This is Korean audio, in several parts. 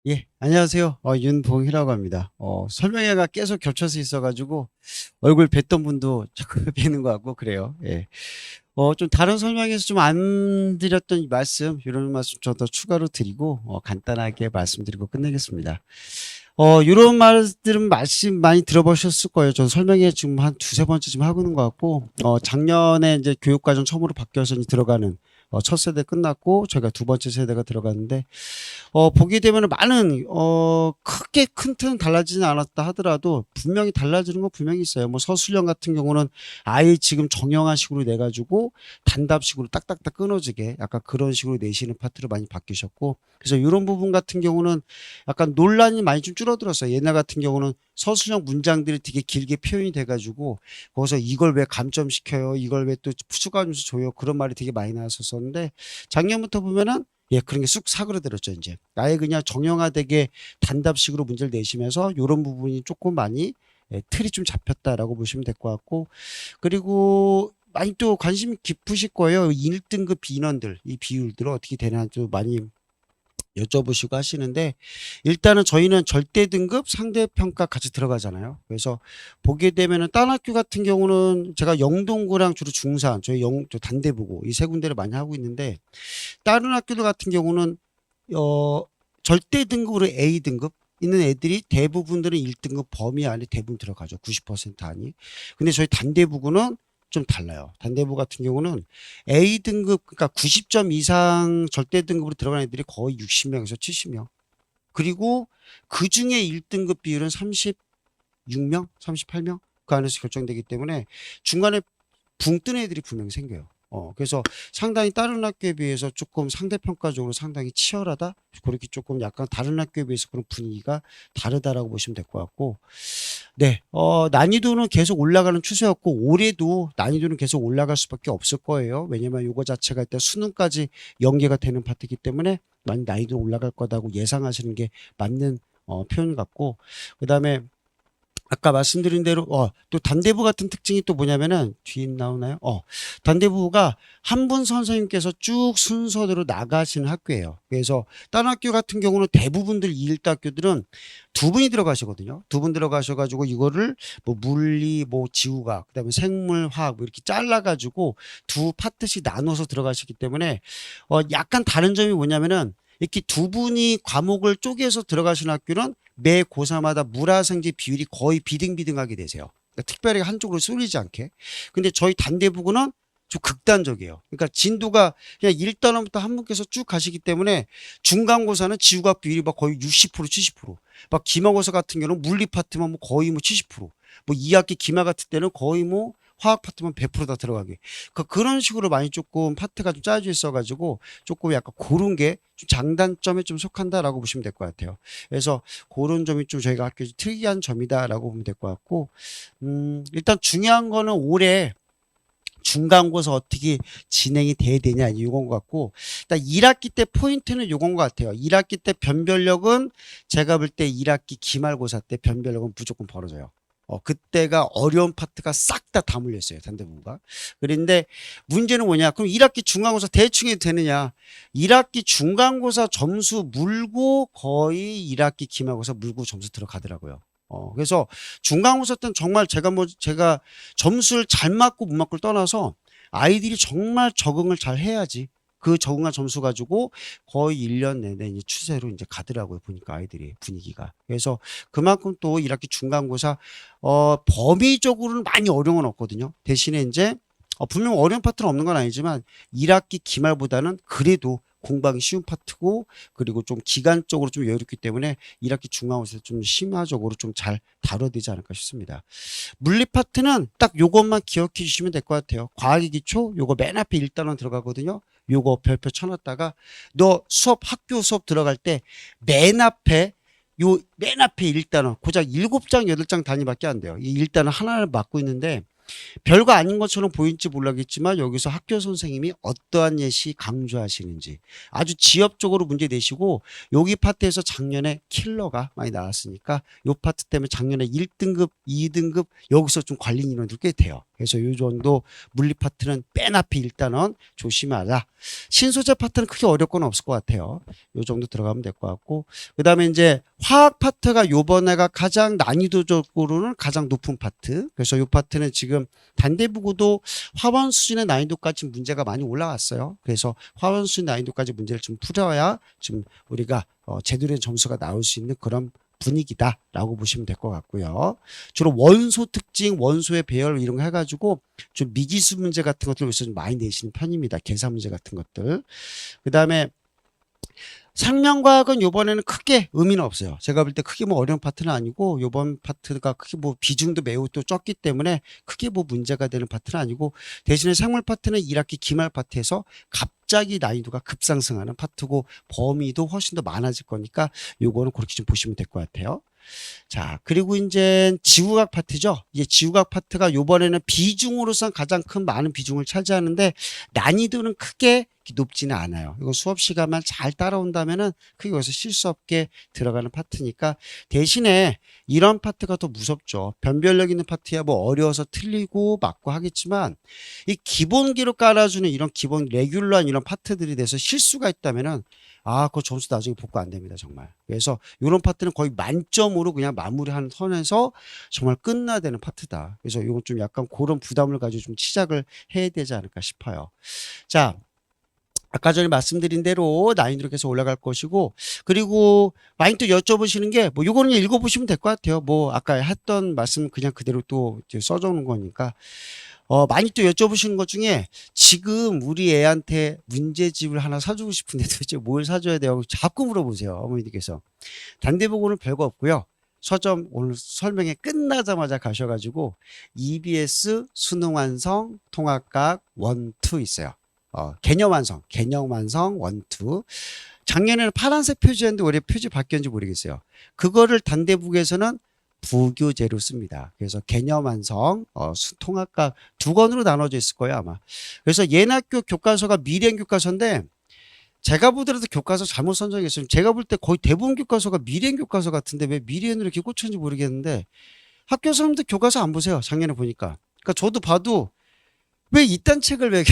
예, 안녕하세요. 윤봉희라고 합니다. 설명회가 계속 겹쳐서 있어가지고 얼굴 뵀던 분도 자꾸 뵈는 것 같고 그래요. 예. 좀 다른 설명에서 좀 안 드렸던 이 말씀, 이런 말씀 좀 더 추가로 드리고, 간단하게 말씀드리고 끝내겠습니다. 이런 말들은 말씀 많이 들어보셨을 거예요. 저 설명회 지금 한 두세 번째 지금 하고 있는 것 같고, 작년에 이제 교육과정 처음으로 바뀌어서 이제 들어가는 첫 세대 끝났고, 저희가 두 번째 세대가 들어갔는데, 보게 되면 많은, 크게 큰 틀은 달라지진 않았다 하더라도 분명히 달라지는 건 분명히 있어요. 뭐 서술형 같은 경우는 아예 지금 정형화식으로 내가지고 단답식으로 딱딱딱 끊어지게 약간 그런 식으로 내시는 파트로 많이 바뀌셨고, 그래서 이런 부분 같은 경우는 약간 논란이 많이 좀 줄어들었어요. 옛날 같은 경우는 서술형 문장들이 되게 길게 표현이 돼가지고 거기서 이걸 왜 감점시켜요? 이걸 왜 또 추가 점수 줘요? 그런 말이 되게 많이 나왔었는데 작년부터 보면은 예, 그런 게 쑥 사그러들었죠, 이제. 아예 그냥 정형화되게 단답식으로 문제를 내시면서 이런 부분이 조금 많이 예, 틀이 좀 잡혔다라고 보시면 될 것 같고, 그리고 많이 또 관심이 깊으실 거예요. 1등급 인원들, 이 비율들 어떻게 되나 좀 많이 여쭤보시고 하시는데, 일단은 저희는 절대 등급 상대 평가 같이 들어가잖아요. 그래서 보게 되면은 딴 학교 같은 경우는 제가 영동고랑 주로 중산, 저희 저 단대부고 이 세 군데를 많이 하고 있는데, 다른 학교들 같은 경우는 어 절대 등급으로 A 등급 있는 애들이 대부분들은 1등급 범위 안에 대부분 들어가죠. 90% 안이. 근데 저희 단대부고는 좀 달라요. 단대부 같은 경우는 A 등급, 그러니까 90점 이상 절대 등급으로 들어간 애들이 거의 60명에서 70명. 그리고 그 중에 1등급 비율은 36명, 38명 그 안에서 결정되기 때문에 중간에 붕 뜨는 애들이 분명히 생겨요. 그래서 상당히 다른 학교에 비해서 조금 상대평가적으로 상당히 치열하다? 그렇게 조금 약간 다른 학교에 비해서 그런 분위기가 다르다라고 보시면 될 것 같고, 네, 난이도는 계속 올라가는 추세였고, 올해도 난이도는 계속 올라갈 수밖에 없을 거예요. 왜냐면 이거 자체가 일단 수능까지 연계가 되는 파트이기 때문에 많이 난이도 올라갈 거다고 예상하시는 게 맞는 표현 같고, 그 다음에 아까 말씀드린 대로 또 단대부 같은 특징이 또 뭐냐면은 뒤에 나오나요? 단대부가 한 분 선생님께서 쭉 순서대로 나가시는 학교예요. 그래서 다른 학교 같은 경우는 대부분들 이일대 학교들은 두 분이 들어가시거든요. 두 분 들어가셔가지고 이거를 뭐 물리, 뭐 지구과학, 그다음에 생물, 화학 뭐 이렇게 잘라가지고 두 파트씩 나눠서 들어가시기 때문에 약간 다른 점이 뭐냐면은 이렇게 두 분이 과목을 쪼개서 들어가시는 학교는 매 고사마다 물화생지 비율이 거의 비등비등하게 되세요. 그러니까 특별히 한쪽으로 쏠리지 않게. 근데 저희 단대부고는 좀 극단적이에요. 그러니까 진도가 그냥 1단원부터 한 분께서 쭉 가시기 때문에 중간고사는 지구과학 비율이 막 거의 60%, 70%. 막 기말고사 같은 경우는 물리 파트만 뭐 거의 뭐 70%. 뭐 2학기 기말 같은 때는 거의 뭐 화학 파트만 100%다 들어가게. 그런 식으로 많이 조금 파트가 좀 짜여져 있어가지고 조금 약간 그런 게 좀 장단점에 좀 속한다라고 보시면 될 것 같아요. 그래서 그런 점이 좀 저희가 학교 특이한 점이다라고 보면 될 것 같고, 일단 중요한 거는 올해 중간고사 어떻게 진행이 돼야 되냐 이건 것 같고, 일단 1학기 때 포인트는 요건 것 같아요. 1학기 때 변별력은 제가 볼 때 1학기 기말고사 때 변별력은 무조건 벌어져요. 그때가 어려운 파트가 싹 다 물렸어요. 단대부가. 그런데 문제는 뭐냐? 그럼 1학기 중간고사 대충 해도 되느냐? 1학기 중간고사 점수 물고 거의 1학기 기말고사 물고 점수 들어가더라고요. 그래서 중간고사 때는 정말 제가 점수를 잘 맞고 못 맞고를 떠나서 아이들이 정말 적응을 잘 해야지 그 적응한 점수 가지고 거의 1년 내내 이제 추세로 이제 가더라고요. 보니까 아이들이 분위기가. 그래서 그만큼 또 1학기 중간고사 범위적으로는 많이 어려운 건 없거든요. 대신에 이제 분명 어려운 파트는 없는 건 아니지만 1학기 기말보다는 그래도 공부하기 쉬운 파트고, 그리고 좀 기간적으로 좀 여유롭기 때문에 1학기 중간고사 좀 심화적으로 좀 잘 다뤄야 되지 않을까 싶습니다. 물리 파트는 딱 요것만 기억해 주시면 될 것 같아요. 과학의 기초 요거 맨 앞에 1단원 들어가거든요. 요거 별표 쳐놨다가 너 학교 수업 들어갈 때 맨 앞에 맨 앞에 1단원 고작 7장 8장 단위밖에 안 돼요. 이 1단원 하나를 맡고 있는데 별거 아닌 것처럼 보일지 몰라겠지만 여기서 학교 선생님이 어떠한 예시 강조하시는지 아주 지엽적으로 문제 내시고, 여기 파트에서 작년에 킬러가 많이 나왔으니까 요 파트 때문에 작년에 1등급 2등급 여기서 좀 관련 인원들 꽤 돼요. 그래서 요 정도 물리 파트는 맨 앞에 일단은 조심하자. 신소재 파트는 크게 어려울 건 없을 것 같아요. 요 정도 들어가면 될 것 같고, 그 다음에 이제 화학 파트가 요번에가 가장 난이도적으로는 가장 높은 파트. 그래서 요 파트는 지금 단대부고도 화원 수준의 난이도까지 문제가 많이 올라왔어요. 그래서 화원 수준 난이도까지 문제를 좀 풀어야 좀 우리가 제대로 된 점수가 나올 수 있는 그런 분위기다라고 보시면 될 것 같고요. 주로 원소 특징, 원소의 배열 이런 거 해가지고 좀 미지수 문제 같은 것들 요새 좀 많이 내시는 편입니다. 계산 문제 같은 것들. 그 다음에 생명과학은 요번에는 크게 의미는 없어요. 제가 볼 때 크게 뭐 어려운 파트는 아니고 요번 파트가 크게 뭐 비중도 매우 또 적기 때문에 크게 뭐 문제가 되는 파트는 아니고 대신에 생물 파트는 1학기 기말 파트에서 갑자기 난이도가 급상승하는 파트고 범위도 훨씬 더 많아질 거니까 요거는 그렇게 좀 보시면 될 것 같아요. 자, 그리고 이제 지구과학 파트죠. 이제 지구과학 파트가 요번에는 비중으로선 가장 큰 많은 비중을 차지하는데 난이도는 크게 높지는 않아요. 이거 수업 시간만 잘 따라온다면은 크게 여기서 실수 없게 들어가는 파트니까 대신에 이런 파트가 더 무섭죠. 변별력 있는 파트야 뭐 어려워서 틀리고 맞고 하겠지만 이 기본기로 깔아주는 이런 기본 레귤러한 이런 파트들이 돼서 실수가 있다면은 그 점수 나중에 복구 안 됩니다, 정말. 그래서 이런 파트는 거의 만점으로 그냥 마무리하는 선에서 정말 끝나야 되는 파트다. 그래서 이건 좀 약간 그런 부담을 가지고 좀 시작을 해야 되지 않을까 싶어요. 자, 아까 전에 말씀드린 대로 난이도로 계속 올라갈 것이고, 그리고 많이 또 여쭤보시는 게, 뭐, 요거는 읽어보시면 될 것 같아요. 뭐, 아까 했던 말씀 그냥 그대로 또 써줘 놓은 거니까. 많이 또 여쭤보시는 것 중에 지금 우리 애한테 문제집을 하나 사주고 싶은데 도대체 뭘 사줘야 돼요? 자꾸 물어보세요. 어머니께서. 단대보고는 별거 없고요. 서점 오늘 설명회 끝나자마자 가셔가지고 EBS 수능 완성 통합각 1, 2 있어요. 개념 완성 1, 2. 작년에는 파란색 표지였는데 올해 표지 바뀌었는지 모르겠어요. 그거를 단대북에서는 부교재로 씁니다. 그래서 개념 완성, 통합각 2권으로 나눠져 있을 거예요, 아마. 그래서 예학교 교과서가 미래엔 교과서인데 제가 보더라도 교과서 잘못 선정했어요. 제가 볼 때 거의 대부분 교과서가 미래엔 교과서 같은데 왜 미래엔으로 이렇게 꽂혔는지 모르겠는데 학교 사람들 교과서 안 보세요. 작년에 보니까. 그러니까 저도 봐도 왜 이딴 책을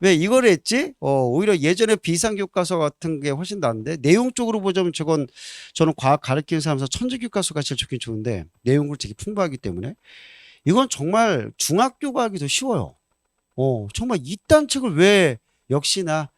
왜 이걸 했지? 오히려 예전에 비상교과서 같은 게 훨씬 나은데 내용적으로 보자면 저는 과학 가르치는 사람에서 천재교과서가 제일 좋긴 좋은데 내용을 되게 풍부하기 때문에 이건 정말 중학교 가기 더 쉬워요. 정말 이딴 책을 왜 역시나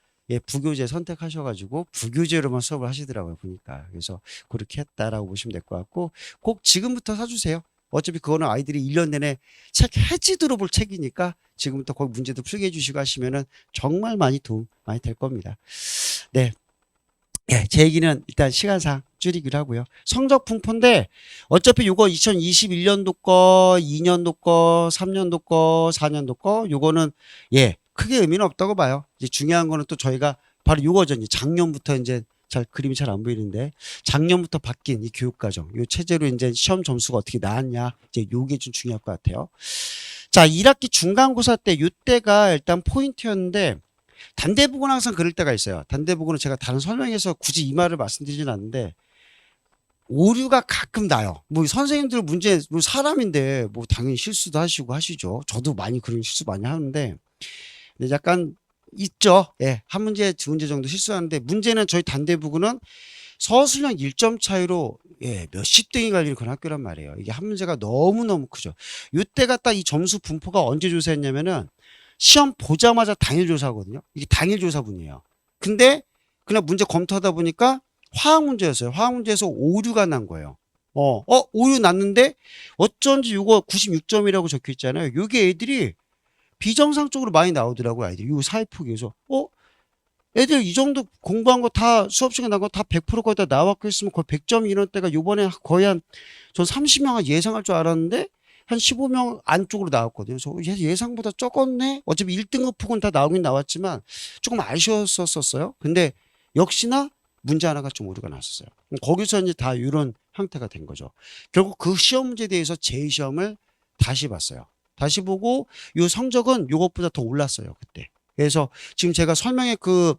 부교재 선택하셔가지고 부교재로만 수업을 하시더라고요, 보니까. 그래서 그렇게 했다라고 보시면 될 것 같고 꼭 지금부터 사주세요. 어차피 그거는 아이들이 1년 내내 책 해지 들어볼 책이니까 지금부터 거기 문제도 풀게 해주시고 하시면은 정말 많이 도움 많이 될 겁니다. 네. 제 얘기는 일단 시간상 줄이기로 하고요. 성적 분포인데 어차피 요거 2021년도 거, 2년도 거, 3년도 거, 4년도 거 요거는 크게 의미는 없다고 봐요. 이제 중요한 거는 또 저희가 바로 요거죠. 이제 작년부터 이제 그림이 잘 안 보이는데 작년부터 바뀐 이 교육과정, 요 체제로 이제 시험 점수가 어떻게 나왔냐, 이제 요게 좀 중요할 것 같아요. 자, 1학기 중간고사 때 요때가 일단 포인트였는데 단대부고는 항상 그럴 때가 있어요. 단대부고는 제가 다른 설명에서 굳이 이 말을 말씀드리진 않는데 오류가 가끔 나요. 뭐 선생님들 문제 뭐 사람인데 뭐 당연히 실수도 하시고 하시죠. 저도 많이 그런 실수 많이 하는데 근데 약간 있죠. 한 문제, 두 문제 정도 실수하는데 문제는 저희 단대부고는 서술형 1점 차이로 몇십 등이 갈리는 그런 학교란 말이에요. 이게 한 문제가 너무너무 크죠. 이때가 딱 이 점수 분포가 언제 조사했냐면은 시험 보자마자 당일 조사하거든요. 이게 당일 조사분이에요. 근데 그냥 문제 검토하다 보니까 화학 문제였어요. 화학 문제에서 오류가 난 거예요. 오류 났는데 어쩐지 이거 96점이라고 적혀 있잖아요. 이게 애들이 비정상적으로 많이 나오더라고요. 아이들이. 이 사회폭에서. 애들 이 정도 공부한 거 다 수업 시간 난 거 다 100% 거의 다 나왔고 했으면 거의 100점 이런 때가 요번에 거의 전 30명 예상할 줄 알았는데 한 15명 안쪽으로 나왔거든요. 그래서 예상보다 적었네. 어차피 1등급 폭은 다 나오긴 나왔지만 조금 아쉬웠었어요. 근데 역시나 문제 하나가 좀 오류가 났었어요. 거기서 이제 다 이런 형태가 된 거죠. 결국 그 시험 문제에 대해서 제2시험을 다시 봤어요. 다시 보고 요 성적은 요것보다 더 올랐어요, 그때. 그래서 지금 제가 설명에 그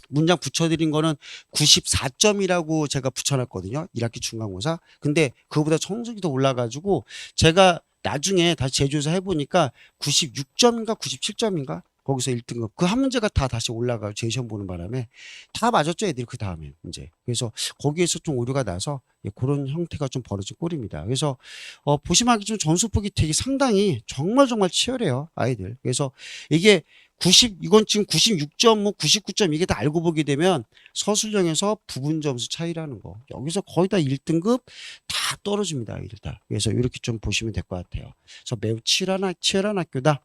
문장 붙여드린 거는 94점이라고 제가 붙여놨거든요. 1학기 중간고사. 근데 그거보다 성적이 더 올라가지고 제가 나중에 다시 제조해서 해보니까 96점인가 97점인가 거기서 1등급 그 한 문제가 다 다시 올라가고 재시험 보는 바람에 다 맞았죠 애들이 그 다음에 문제. 그래서 거기에서 좀 오류가 나서 그런 형태가 좀 벌어진 꼴입니다. 그래서 보시면 알겠지만 점수폭이 되게 상당히 정말 치열해요 아이들. 그래서 이게 이건 지금 96점, 뭐 99점 이게 다 알고 보게 되면 서술형에서 부분 점수 차이라는 거. 여기서 거의 다 1등급 다 떨어집니다, 아이들 다. 그래서 이렇게 좀 보시면 될 것 같아요. 그래서 매우 치열한 학교다.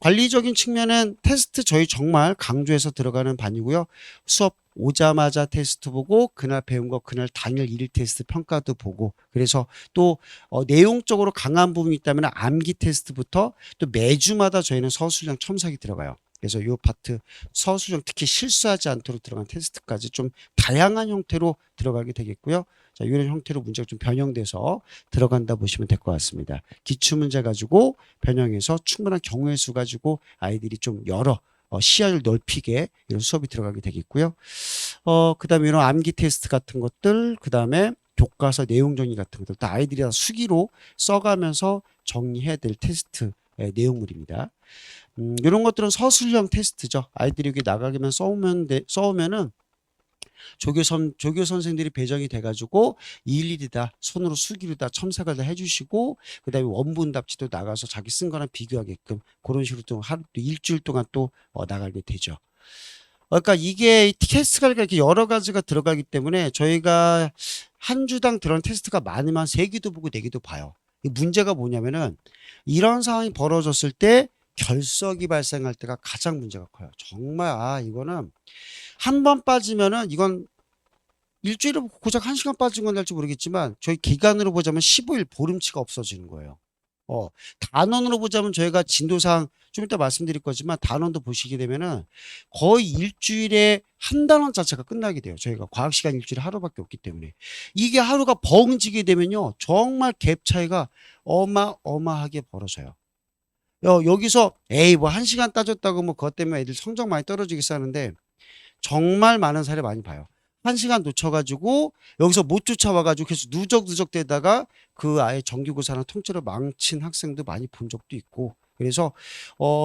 관리적인 측면은 테스트 저희 정말 강조해서 들어가는 반이고요. 수업 오자마자 테스트 보고 그날 배운 거 그날 당일 일일 테스트 평가도 보고 그래서 또 내용적으로 강한 부분이 있다면 암기 테스트부터 또 매주마다 저희는 서술형 첨삭이 들어가요. 그래서 이 파트 서술형 특히 실수하지 않도록 들어간 테스트까지 좀 다양한 형태로 들어가게 되겠고요. 자, 이런 형태로 문제가 좀 변형돼서 들어간다 보시면 될 것 같습니다. 기출문제 가지고 변형해서 충분한 경우의 수 가지고 아이들이 좀 여러 시야를 넓히게 이런 수업이 들어가게 되겠고요. 그 다음에 이런 암기 테스트 같은 것들, 그 다음에 교과서 내용 정리 같은 것들 다 아이들이 다 수기로 써가면서 정리해야 될 테스트 내용물입니다. 이런 것들은 서술형 테스트죠. 아이들이 여기 나가기만 써오면은 조교 선생들이 배정이 돼가지고 일일이 다 손으로 수기로 다 첨삭을 다 해주시고 그다음에 원본 답지도 나가서 자기 쓴 거랑 비교하게끔 그런 식으로 또 하루 또 일주일 동안 또 나가게 되죠. 그러니까 이게 테스트가 이렇게 여러 가지가 들어가기 때문에 저희가 한 주당 들어간 테스트가 많으면 3개도 보고 4개도 봐요. 이 문제가 뭐냐면은 이런 상황이 벌어졌을 때 결석이 발생할 때가 가장 문제가 커요. 정말 이거는 한 번 빠지면은 이건 일주일에 고작 1시간 빠진 건 될지 모르겠지만 저희 기간으로 보자면 15일 보름치가 없어지는 거예요. 단원으로 보자면 저희가 진도상 좀 이따 말씀드릴 거지만 단원도 보시게 되면은 거의 일주일에 한 단원 자체가 끝나게 돼요. 저희가 과학 시간 일주일에 하루밖에 없기 때문에 이게 하루가 벙지게 되면요 정말 갭 차이가 어마어마하게 벌어져요. 여기서 에이 뭐 1시간 따졌다고 뭐 그것 때문에 애들 성적 많이 떨어지겠어 하는데 정말 많은 사례 많이 봐요. 1시간 놓쳐가지고 여기서 못 쫓아와가지고 계속 누적누적 되다가 그 아예 정기고사나 통째로 망친 학생도 많이 본 적도 있고 그래서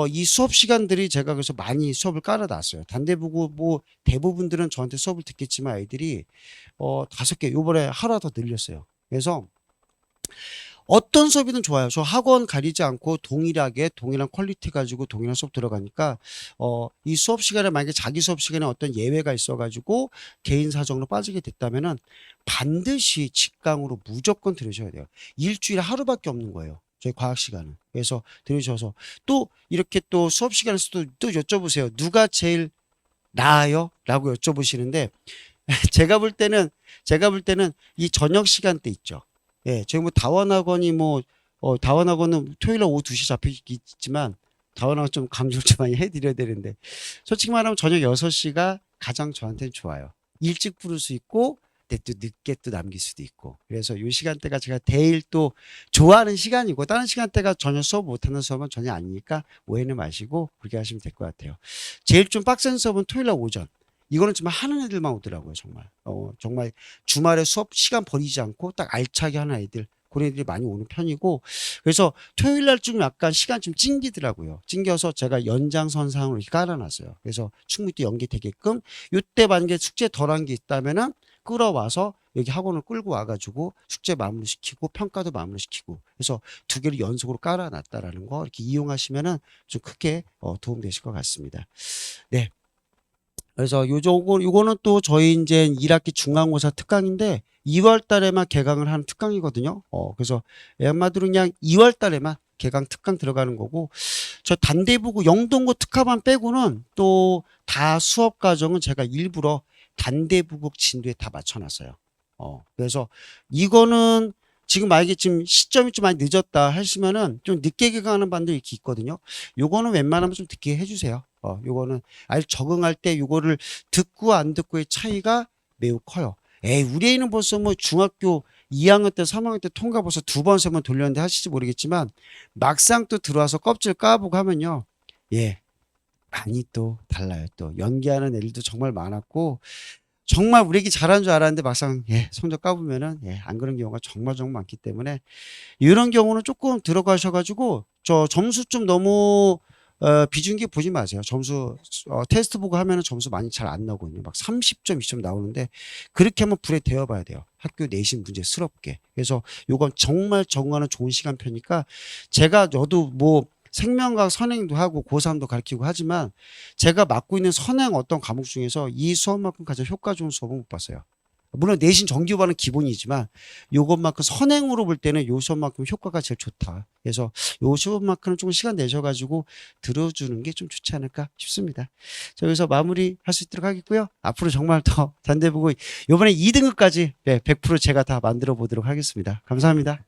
이 수업 시간들이 제가 그래서 많이 수업을 깔아놨어요. 단대보고 뭐 대부분들은 저한테 수업을 듣겠지만 아이들이 5개 요번에 하루 더 늘렸어요. 그래서 어떤 수업이든 좋아요. 저 학원 가리지 않고 동일한 퀄리티 가지고 동일한 수업 들어가니까 이 수업 시간에 만약에 자기 수업 시간에 어떤 예외가 있어가지고 개인 사정으로 빠지게 됐다면은 반드시 직강으로 무조건 들으셔야 돼요. 일주일에 하루밖에 없는 거예요. 저희 과학 시간은. 그래서 들으셔서 또 이렇게 또 수업 시간에서도 또 여쭤보세요. 누가 제일 나아요? 라고 여쭤보시는데 제가 볼 때는 이 저녁 시간대 있죠. 예, 저희 뭐 다원학원이 다원학원은 토요일 날 오후 2시 잡히겠지만 다원학원 좀 감소를 좀 많이 해드려야 되는데 솔직히 말하면 저녁 6시가 가장 저한테는 좋아요. 일찍 부를 수 있고 근데 또 늦게 또 남길 수도 있고 그래서 이 시간대가 제가 제일 또 좋아하는 시간이고 다른 시간대가 전혀 수업 못하는 수업은 전혀 아니니까 오해는 마시고 그렇게 하시면 될 것 같아요. 제일 좀 빡센 수업은 토요일 날 오전. 이거는 정말 하는 애들만 오더라고요, 정말. 정말 주말에 수업 시간 버리지 않고 딱 알차게 하는 애들, 그런 애들이 많이 오는 편이고, 그래서 토요일 날 좀 약간 시간 좀 찡기더라고요. 찡겨서 제가 연장선상으로 이렇게 깔아놨어요. 그래서 충분히 또 연계되게끔, 요때 만약에 숙제 덜한 게 있다면은 끌어와서 여기 학원을 끌고 와가지고 숙제 마무리시키고 평가도 마무리시키고 그래서 2개를 연속으로 깔아놨다라는 거 이렇게 이용하시면은 좀 크게 도움되실 것 같습니다. 네. 그래서 요거는 또 저희 이제 1학기 중간고사 특강인데 2월 달에만 개강을 하는 특강이거든요. 그래서 한마디로 그냥 2월 달에만 개강 특강 들어가는 거고 저 단대부고 영동고 특화반 빼고는 또 다 수업 과정은 제가 일부러 단대부국 진도에 다 맞춰놨어요. 그래서 이거는 지금 만약에 지금 시점이 좀 많이 늦었다 하시면은 좀 늦게 개강하는 반도 이렇게 있거든요. 요거는 웬만하면 좀 늦게 해주세요. 요거는 아예 적응할 때 요거를 듣고 안 듣고의 차이가 매우 커요. 우리 애는 벌써 뭐 중학교 2학년 때 3학년 때 통과 벌써 2번 3번 돌렸는데 하실지 모르겠지만 막상 또 들어와서 껍질 까보고 하면요. 많이 또 달라요. 또 연기하는 애들도 정말 많았고 정말 우리 애기 잘하는 줄 알았는데 막상 성적 까보면은 안 그런 경우가 정말 많기 때문에 이런 경우는 조금 들어가셔가지고 저 점수 좀 너무 비중있게 보지 마세요. 점수 테스트 보고 하면은 점수 많이 잘 안 나오거든요. 막 30점, 20점 나오는데 그렇게 하면 불에 데워봐야 돼요. 학교 내신 문제스럽게. 그래서 요건 정말 적응하는 좋은 시간표니까 저도 뭐 생명과학 선행도 하고 고3도 가르치고 하지만 제가 맡고 있는 선행 어떤 과목 중에서 이 수업만큼 가장 효과 좋은 수업은 못 봤어요. 물론 내신 정규반은 기본이지만 요것만큼 선행으로 볼 때는 요 수업만큼 효과가 제일 좋다. 그래서 요 수업만큼은 조금 시간 내셔가지고 들어주는 게 좀 좋지 않을까 싶습니다. 자, 여기서 마무리 할 수 있도록 하겠고요. 앞으로 정말 더 단대 보고 요번에 2등급까지 100% 제가 다 만들어 보도록 하겠습니다. 감사합니다.